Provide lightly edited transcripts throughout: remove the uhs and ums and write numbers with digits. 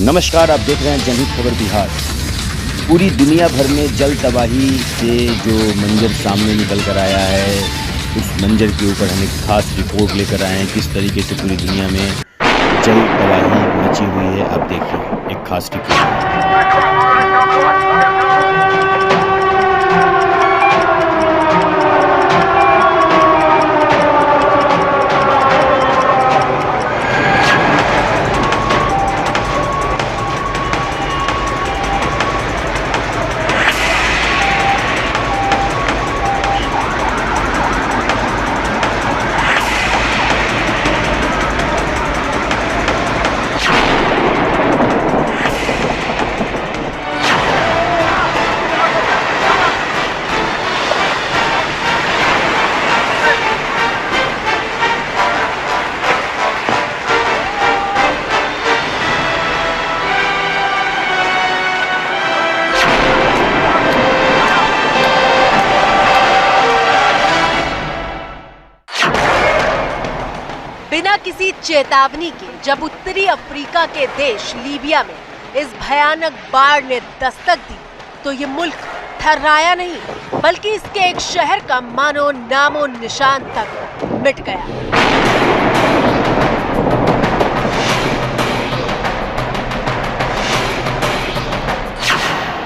नमस्कार, आप देख रहे हैं जनहित खबर बिहार। पूरी दुनिया भर में जल तबाही के जो मंजर सामने निकल कर आया है, उस मंजर के ऊपर हम एक खास रिपोर्ट लेकर आए हैं। किस तरीके से पूरी दुनिया में जल तबाही मची हुई है, आप देखिए एक खास रिपोर्ट। बिना किसी चेतावनी के जब उत्तरी अफ्रीका के देश लीबिया में इस भयानक बाढ़ ने दस्तक दी, तो ये मुल्क थर्राया नहीं, बल्कि इसके एक शहर का मानो नामो निशान तक मिट गया।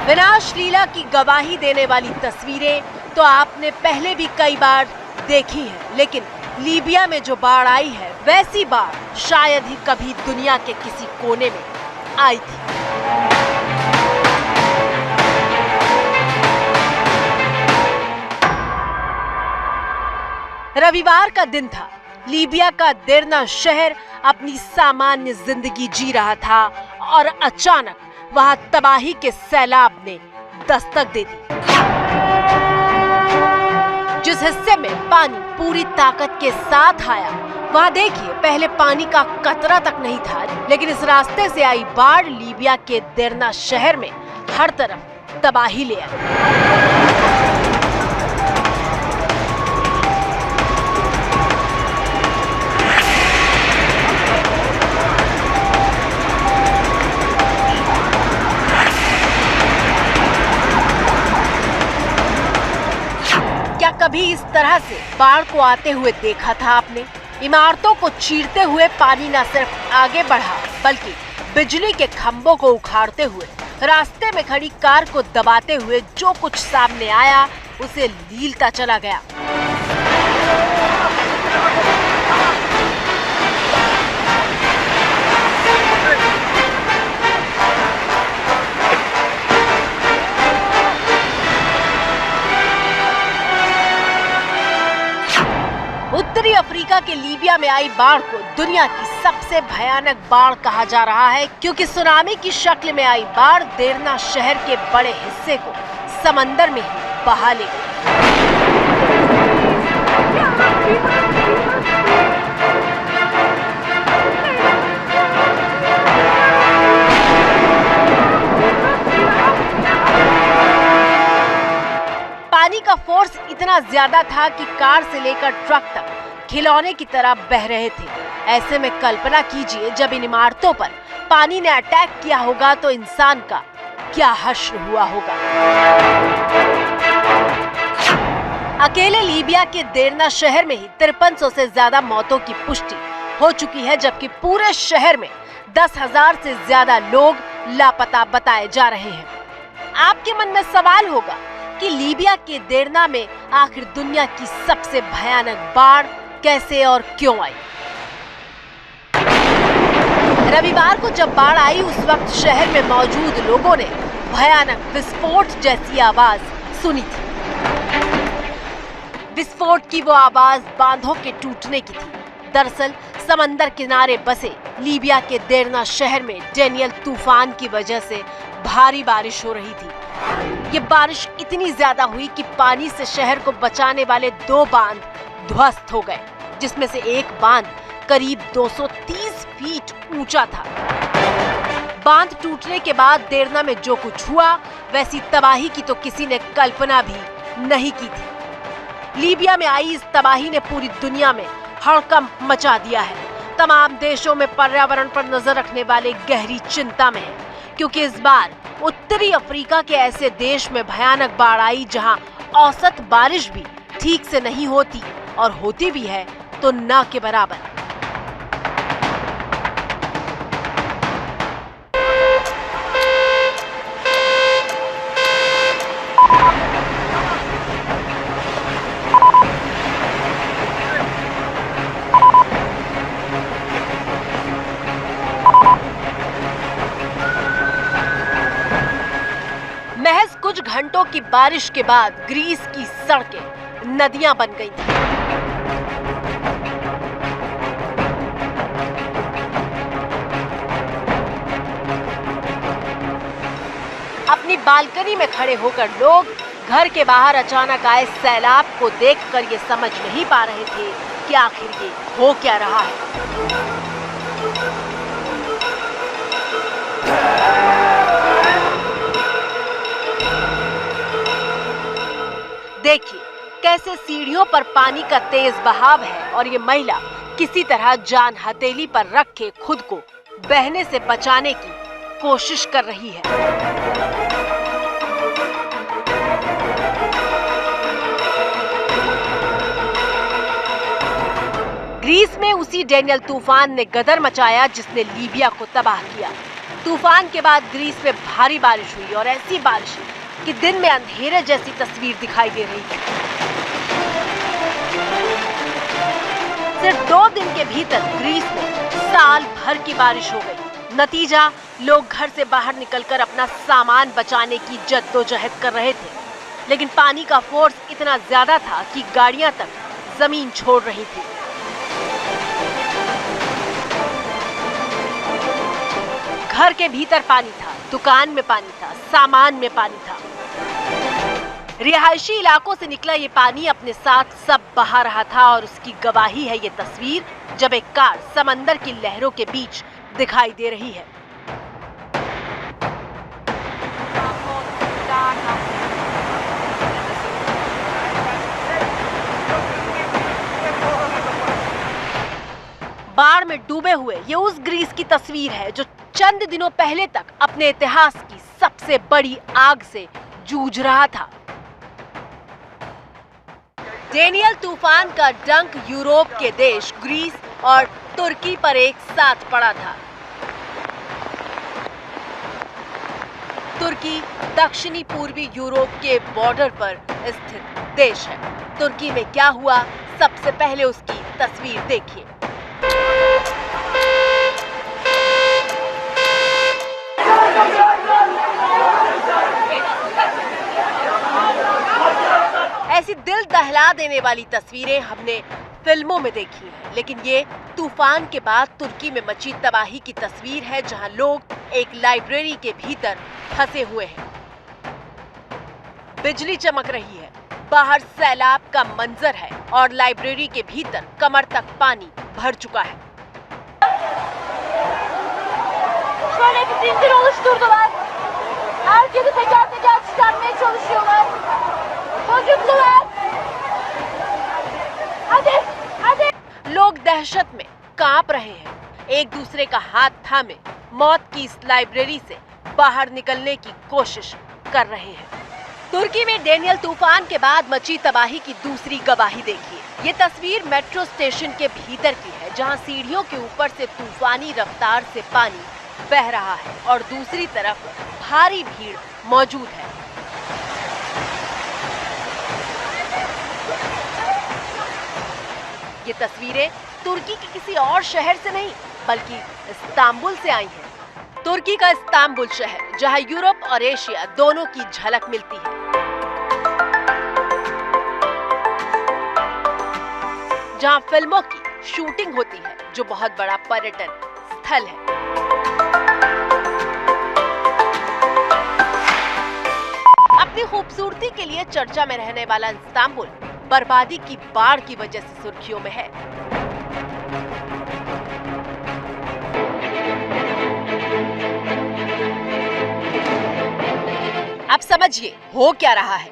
विनाश लीला की गवाही देने वाली तस्वीरें तो आपने पहले भी कई बार देखी हैं, लेकिन लीबिया में जो बाढ़ आई है, वैसी बाढ़ शायद ही कभी दुनिया के किसी कोने में आई थी। रविवार का दिन था। लीबिया का देरना शहर अपनी सामान्य जिंदगी जी रहा था और अचानक वहां तबाही के सैलाब ने दस्तक दे दी। जिस हिस्से में पानी पूरी ताकत के साथ आया, वहां देखिए पहले पानी का कतरा तक नहीं था, लेकिन इस रास्ते से आई बाढ़ लीबिया के देरना शहर में हर तरफ तबाही ले आई। क्या कभी इस तरह से बाढ़ को आते हुए देखा था आपने? इमारतों को चीरते हुए पानी न सिर्फ आगे बढ़ा, बल्कि बिजली के खंभों को उखाड़ते हुए, रास्ते में खड़ी कार को दबाते हुए जो कुछ सामने आया उसे लीलता चला गया। उत्तरी अफ्रीका के लीबिया में आई बाढ़ को दुनिया की सबसे भयानक बाढ़ कहा जा रहा है, क्योंकि सुनामी की शक्ल में आई बाढ़ देरना शहर के बड़े हिस्से को समंदर में ही बहा ले गई। पानी का फोर्स इतना ज्यादा था कि कार से लेकर ट्रक तक खिलौने की तरह बह रहे थे। ऐसे में कल्पना कीजिए, जब इन इमारतों पर पानी ने अटैक किया होगा तो इंसान का क्या हश्र हुआ होगा। अकेले लीबिया के देरना शहर में ही 5300 से ज्यादा मौतों की पुष्टि हो चुकी है, जबकि पूरे शहर में 10,000 से ज्यादा लोग लापता बताए जा रहे हैं। आपके मन में सवाल होगा कि लीबिया के देरना में आखिर दुनिया की सबसे भयानक बाढ़ कैसे और क्यों आई? रविवार को जब बाढ़ आई, उस वक्त शहर में मौजूद लोगों ने भयानक विस्फोट जैसी आवाज सुनी थी। विस्फोट की वो आवाज बांधों के टूटने की थी। दरअसल समंदर किनारे बसे लीबिया के देरना शहर में डेनियल तूफान की वजह से भारी बारिश हो रही थी। ये बारिश इतनी ज्यादा हुई कि पानी से शहर को बचाने वाले 2 बांध ध्वस्त हो गए, जिसमें से एक बांध करीब 230 फीट ऊंचा था। बांध टूटने के बाद देरना में जो कुछ हुआ, वैसी तबाही की तो किसी ने कल्पना भी नहीं की थी। लीबिया में आई इस तबाही ने पूरी दुनिया में हड़कंप मचा दिया है। तमाम देशों में पर्यावरण पर नजर रखने वाले गहरी चिंता में हैं, क्योंकि इस बार उत्तरी अफ्रीका के ऐसे देश में भयानक बाढ़ आई जहां औसत बारिश भी ठीक से नहीं होती और होती भी है तो ना के बराबर। महज कुछ घंटों की बारिश के बाद ग्रीस की सड़कें नदियां बन गई थीं। अपनी बालकनी में खड़े होकर लोग घर के बाहर अचानक आए सैलाब को देखकर ये समझ नहीं पा रहे थे कि आखिर ये हो क्या रहा है। देखिए कैसे सीढ़ियों पर पानी का तेज बहाव है और ये महिला किसी तरह जान हथेली पर रख के खुद को बहने से बचाने की कोशिश कर रही है। ग्रीस में उसी डेनियल तूफान ने गदर मचाया जिसने लीबिया को तबाह किया। तूफान के बाद ग्रीस में भारी बारिश हुई और ऐसी बारिश कि दिन में अंधेरे जैसी तस्वीर दिखाई दे रही थी। सिर्फ 2 दिन के भीतर ग्रीस में साल भर की बारिश हो गई। नतीजा, लोग घर से बाहर निकलकर अपना सामान बचाने की जद्दोजहद कर रहे थे, लेकिन पानी का फोर्स इतना ज्यादा था कि गाड़ियां तक जमीन छोड़ रही थी। घर के भीतर पानी था, दुकान में पानी था, सामान में पानी था। रिहायशी इलाकों से निकला ये पानी अपने साथ सब बहा रहा था और उसकी गवाही है ये तस्वीर जब एक कार समंदर की लहरों के बीच दिखाई दे रही है। बाढ़ में डूबे हुए ये उस ग्रीस की तस्वीर है जो चंद दिनों पहले तक अपने इतिहास की सबसे बड़ी आग से जूझ रहा था। डेनियल तूफान का डंक यूरोप के देश ग्रीस और तुर्की पर एक साथ पड़ा था। तुर्की दक्षिणी पूर्वी यूरोप के बॉर्डर पर स्थित देश है। तुर्की में क्या हुआ, सबसे पहले उसकी तस्वीर देखिए। ऐसी दिल दहला देने वाली तस्वीरें हमने फिल्मों में देखी हैं, लेकिन ये तूफान के बाद तुर्की में मची तबाही की तस्वीर है जहां लोग एक लाइब्रेरी के भीतर फंसे हुए हैं। बिजली चमक रही है, बाहर सैलाब का मंजर है और लाइब्रेरी के भीतर कमर तक पानी भर चुका है। Şöyle bir zincir oluşturdular. Herkesi teker teker çıkarmaya çalışıyorlar. Çocuklar. Hadi, hadi. लोग दहशत में कांप रहे हैं, एक दूसरे का हाथ थामे मौत की इस लाइब्रेरी से बाहर निकलने की कोशिश कर रहे हैं। तुर्की में डेनियल तूफान के बाद मची तबाही की दूसरी गवाही देखिए। ये तस्वीर मेट्रो स्टेशन के भीतर की है जहां सीढ़ियों के ऊपर से तूफानी रफ्तार से पानी बह रहा है और दूसरी तरफ भारी भीड़ मौजूद है। ये तस्वीरें तुर्की के किसी और शहर से नहीं बल्कि इस्तांबुल से आई हैं। तुर्की का इस्तांबुल शहर जहां यूरोप और एशिया दोनों की झलक मिलती है, जहां फिल्मों की शूटिंग होती है, जो बहुत बड़ा पर्यटन स्थल है। अपनी खूबसूरती के लिए चर्चा में रहने वाला इस्तांबुल बर्बादी की बाढ़ की वजह से सुर्खियों में है। अब समझिए हो क्या रहा है।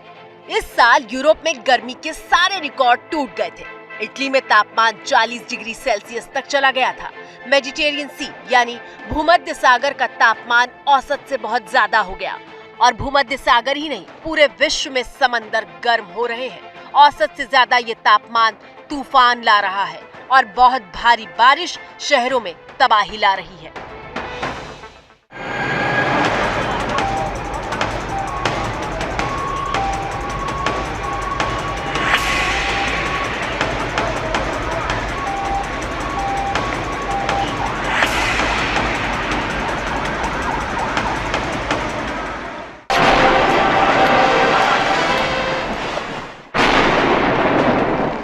इस साल यूरोप में गर्मी के सारे रिकॉर्ड टूट गए थे। इटली में तापमान 40 डिग्री सेल्सियस तक चला गया था। मेडिटेरियन सी यानी भूमध्य सागर का तापमान औसत से बहुत ज्यादा हो गया। और भूमध्य सागर ही नहीं, पूरे विश्व में समंदर गर्म हो रहे हैं। औसत से ज्यादा ये तापमान तूफान ला रहा है और बहुत भारी बारिश शहरों में तबाही ला रही है।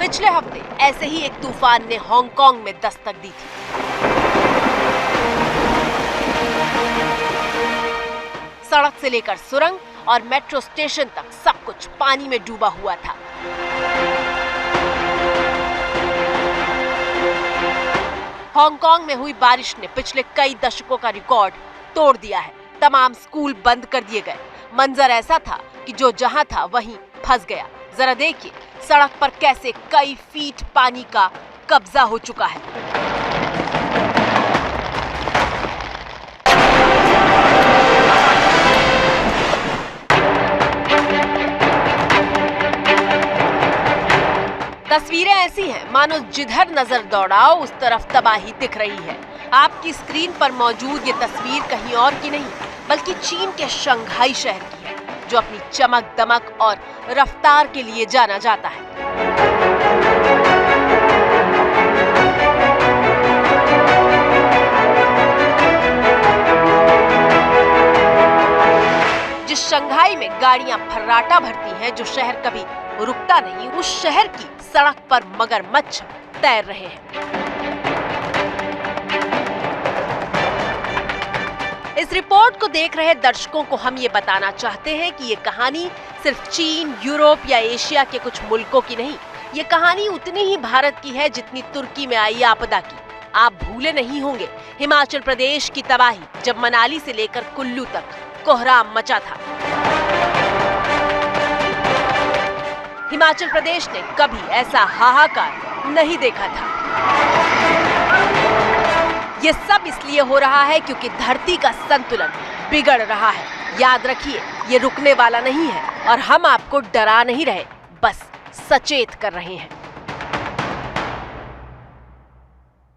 पिछले हफ्ते ऐसे ही एक तूफान ने हांगकांग में दस्तक दी थी। सड़क से लेकर सुरंग और मेट्रो स्टेशन तक सब कुछ पानी में डूबा हुआ था। हांगकांग में हुई बारिश ने पिछले कई दशकों का रिकॉर्ड तोड़ दिया है। तमाम स्कूल बंद कर दिए गए। मंजर ऐसा था कि जो जहां था वहीं फंस गया। जरा देखिए सड़क पर कैसे कई फीट पानी का कब्जा हो चुका है। तस्वीरें ऐसी हैं मानो जिधर नजर दौड़ाओ उस तरफ तबाही दिख रही है। आपकी स्क्रीन पर मौजूद ये तस्वीर कहीं और की नहीं बल्कि चीन के शंघाई शहर की है, जो अपनी चमक दमक और रफ्तार के लिए जाना जाता है। जिस शंघाई में गाड़ियां फर्राटा भरती हैं, जो शहर कभी रुकता नहीं, उस शहर की सड़क पर मगरमच्छ तैर रहे हैं। इस रिपोर्ट को देख रहे दर्शकों को हम ये बताना चाहते हैं कि ये कहानी सिर्फ चीन, यूरोप या एशिया के कुछ मुल्कों की नहीं, ये कहानी उतनी ही भारत की है जितनी तुर्की में आई आपदा की। आप भूले नहीं होंगे हिमाचल प्रदेश की तबाही, जब मनाली से लेकर कुल्लू तक कोहराम मचा था। हिमाचल प्रदेश ने कभी ऐसा हाहाकार नहीं देखा था। ये सब इसलिए हो रहा है क्योंकि धरती का संतुलन बिगड़ रहा है। याद रखिए, ये रुकने वाला नहीं है और हम आपको डरा नहीं रहे, बस सचेत कर रहे हैं।